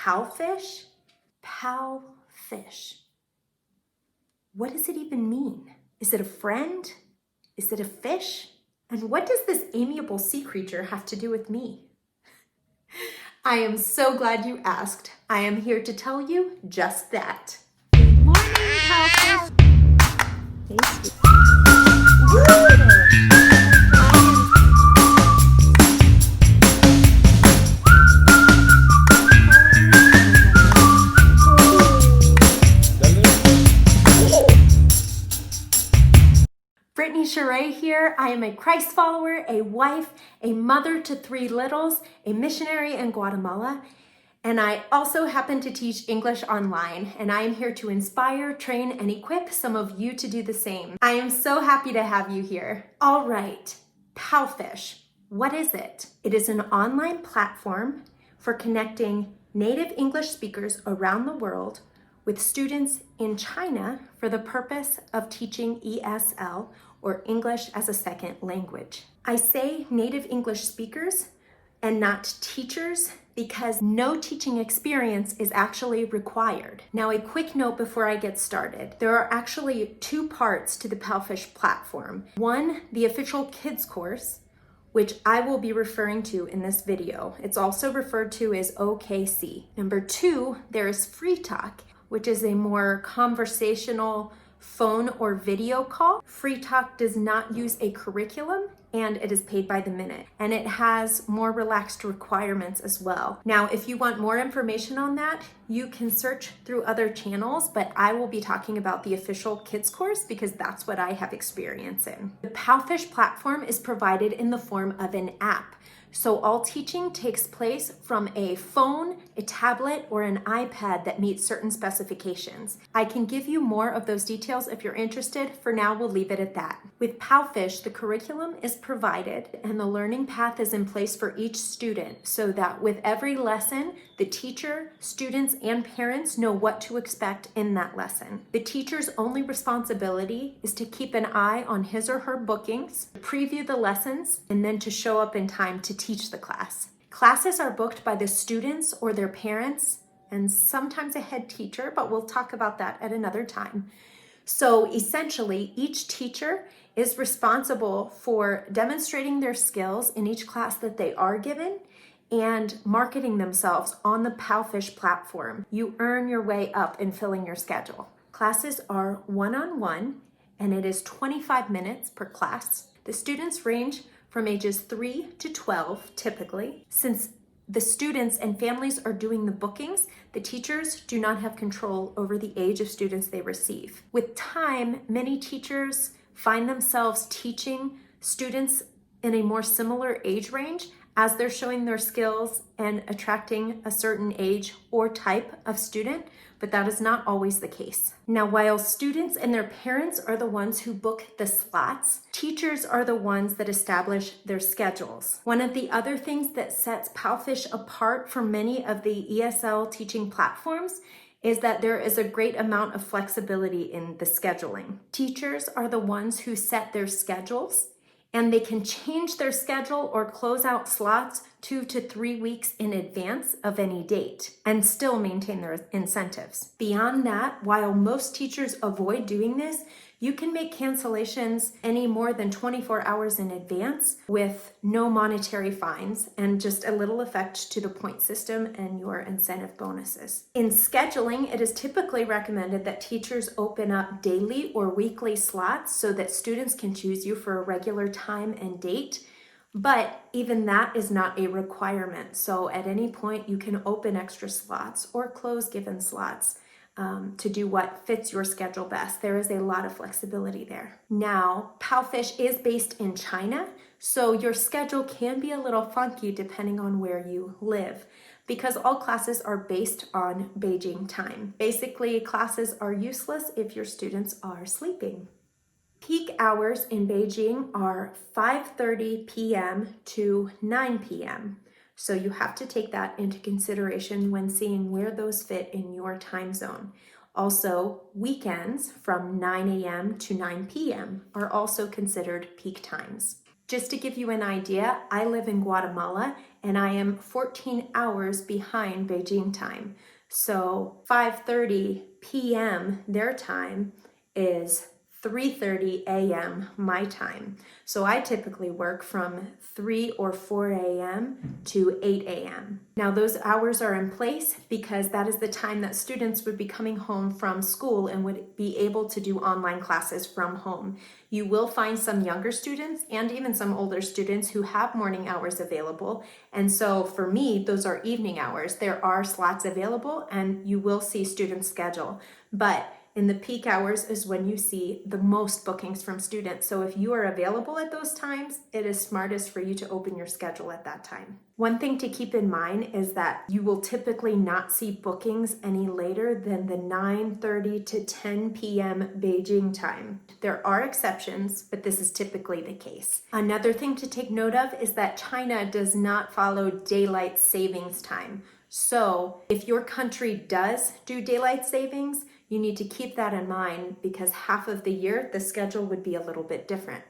PalFish? PalFish. What does it even mean? Is it a friend? Is it a fish? And what does this amiable sea creature have to do with me? I am so glad you asked. I am here to tell you just that. Good morning, PalFish. Hey, Brittney Cheray here. I am a Christ follower, a wife, a mother to 3 littles, a missionary in Guatemala, and I also happen to teach English online, and I am here to inspire, train, and equip some of you to do the same. I am so happy to have you here. All right, PalFish. What is it? It is an online platform for connecting native English speakers around the world with students in China for the purpose of teaching ESL, or English as a Second Language. I say native English speakers and not teachers because no teaching experience is actually required. Now, a quick note before I get started. There are actually 2 parts to the PalFish platform. One, the official kids course, which I will be referring to in this video. It's also referred to as OKC. Number 2, there is Free Talk, which is a more conversational phone or video call. Free Talk does not use a curriculum and it is paid by the minute, and it has more relaxed requirements as well. Now, if you want more information on that, you can search through other channels, but I will be talking about the official kids course because that's what I have experience in. The PalFish platform is provided in the form of an app. So all teaching takes place from a phone, a tablet, or an iPad that meets certain specifications. I can give you more of those details if you're interested. For now, we'll leave it at that. With PalFish, the curriculum is provided and the learning path is in place for each student so that with every lesson, the teacher, students, and parents know what to expect in that lesson. The teacher's only responsibility is to keep an eye on his or her bookings, preview the lessons, and then to show up in time to teach the class. Classes are booked by the students or their parents and sometimes a head teacher, but we'll talk about that at another time. So essentially, each teacher is responsible for demonstrating their skills in each class that they are given and marketing themselves on the PalFish platform. You earn your way up in filling your schedule. Classes are one-on-one and it is 25 minutes per class. The students range from ages 3 to 12 typically. Since the students and families are doing the bookings, the teachers do not have control over the age of students they receive. With time, many teachers find themselves teaching students in a more similar age range as they're showing their skills and attracting a certain age or type of student, but that is not always the case. Now, while students and their parents are the ones who book the slots, teachers are the ones that establish their schedules. One of the other things that sets PalFish apart from many of the ESL teaching platforms is that there is a great amount of flexibility in the scheduling. Teachers are the ones who set their schedules, and they can change their schedule or close out slots 2 to 3 weeks in advance of any date and still maintain their incentives. Beyond that, while most teachers avoid doing this, you can make cancellations any more than 24 hours in advance with no monetary fines and just a little effect to the point system and your incentive bonuses. In scheduling, it is typically recommended that teachers open up daily or weekly slots so that students can choose you for a regular time and date. But even that is not a requirement. So at any point, you can open extra slots or close given slots to do what fits your schedule best. There is a lot of flexibility there. Now, PalFish is based in China, so your schedule can be a little funky depending on where you live, because all classes are based on Beijing time. Basically, classes are useless if your students are sleeping. Peak hours in Beijing are 5:30 p.m. to 9 p.m. So you have to take that into consideration when seeing where those fit in your time zone. Also, weekends from 9 a.m. to 9 p.m. are also considered peak times. Just to give you an idea, I live in Guatemala and I am 14 hours behind Beijing time. So 5:30 p.m. their time is 3:30 a.m. my time. So I typically work from 3 or 4 a.m. to 8 a.m. Now those hours are in place because that is the time that students would be coming home from school and would be able to do online classes from home. You will find some younger students and even some older students who have morning hours available. And so for me, those are evening hours. There are slots available and you will see students schedule. But in the peak hours is when you see the most bookings from students. So if you are available at those times, it is smartest for you to open your schedule at that time. One thing to keep in mind is that you will typically not see bookings any later than the 9:30 to 10 p.m. Beijing time. There are exceptions, but this is typically the case. Another thing to take note of is that China does not follow daylight savings time. So if your country does do daylight savings, you need to keep that in mind because half of the year, the schedule would be a little bit different.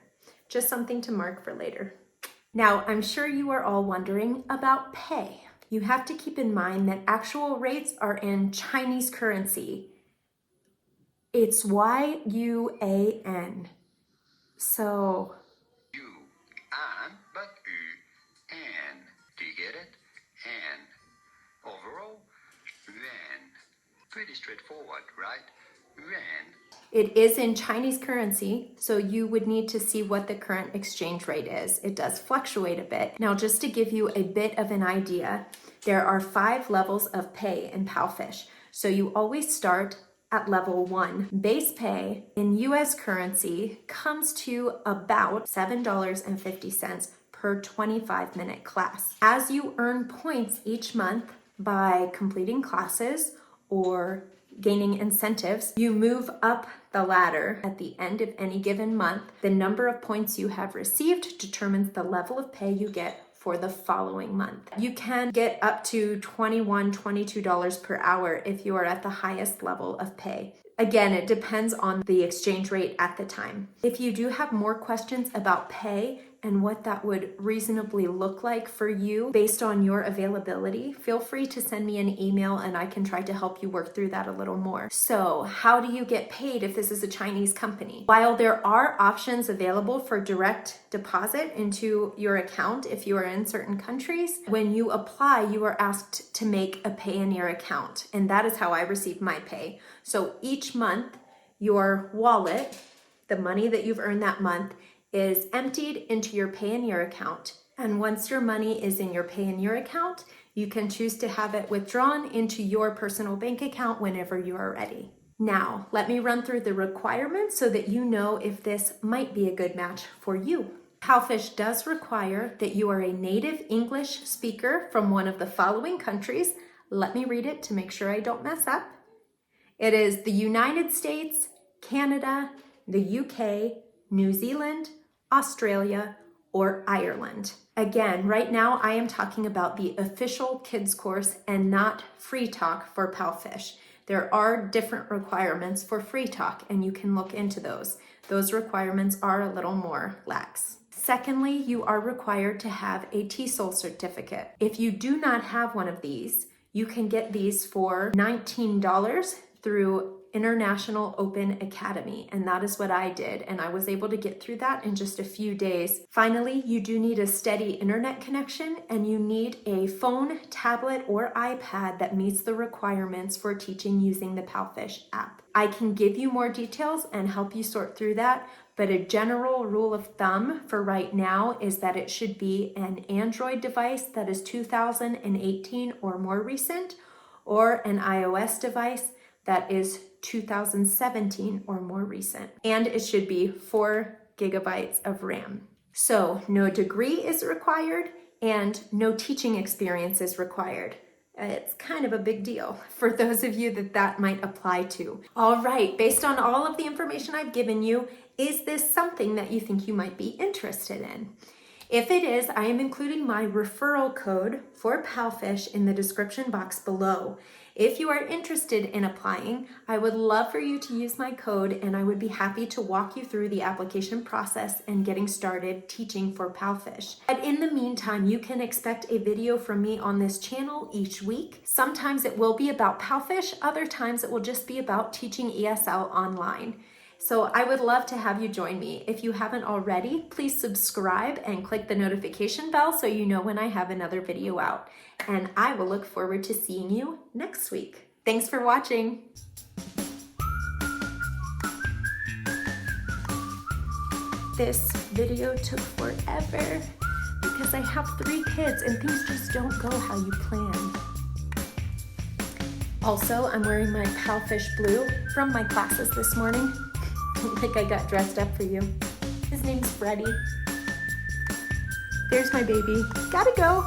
Just something to mark for later. Now, I'm sure you are all wondering about pay. You have to keep in mind that actual rates are in Chinese currency. It's yuan. So, yuan, but yuan. Do you get it? And overall, yuan. Pretty straightforward, right? Yuan. It is in Chinese currency, so you would need to see what the current exchange rate is. It does fluctuate a bit. Now, just to give you a bit of an idea, there are 5 levels of pay in PalFish. So you always start at level 1. Base pay in US currency comes to about $7.50 per 25-minute class. As you earn points each month by completing classes or gaining incentives, you move up the ladder. At the end of any given month, the number of points you have received determines the level of pay you get for the following month. You can get up to $21, $22 per hour if you are at the highest level of pay. Again, it depends on the exchange rate at the time. If you do have more questions about pay and what that would reasonably look like for you based on your availability, feel free to send me an email and I can try to help you work through that a little more. So, how do you get paid if this is a Chinese company? While there are options available for direct deposit into your account if you are in certain countries, when you apply, you are asked to make a pay in your account, and that is how I receive my pay. So each month, your wallet, the money that you've earned that month, is emptied into your pay in your account. And once your money is in your pay in your account, you can choose to have it withdrawn into your personal bank account whenever you are ready. Now, let me run through the requirements so that you know if this might be a good match for you. PalFish does require that you are a native English speaker from one of the following countries. Let me read it to make sure I don't mess up. It is the United States, Canada, the UK, New Zealand, Australia, or Ireland. Again, right now I am talking about the official kids course and not free talk for PalFish. There are different requirements for free talk and you can look into those. Those requirements are a little more lax. Secondly, you are required to have a TESOL certificate. If you do not have one of these, you can get these for $19 through International Open Academy, and that is what I did, and I was able to get through that in just a few days. Finally, you do need a steady internet connection, and you need a phone, tablet, or iPad that meets the requirements for teaching using the PalFish app. I can give you more details and help you sort through that, but a general rule of thumb for right now is that it should be an Android device that is 2018 or more recent, or an iOS device that is 2017 or more recent. And it should be 4 gigabytes of RAM. So no degree is required and no teaching experience is required. It's kind of a big deal for those of you that might apply to. All right, based on all of the information I've given you, is this something that you think you might be interested in? If it is, I am including my referral code for PalFish in the description box below. If you are interested in applying, I would love for you to use my code, and I would be happy to walk you through the application process and getting started teaching for PalFish. But in the meantime, you can expect a video from me on this channel each week. Sometimes it will be about PalFish, other times it will just be about teaching ESL online. So I would love to have you join me. If you haven't already, please subscribe and click the notification bell so you know when I have another video out. And I will look forward to seeing you next week. Thanks for watching. This video took forever because I have 3 kids and things just don't go how you planned. Also, I'm wearing my PalFish blue from my classes this morning. Like I got dressed up for you. His name's Freddie. There's my baby. Gotta go.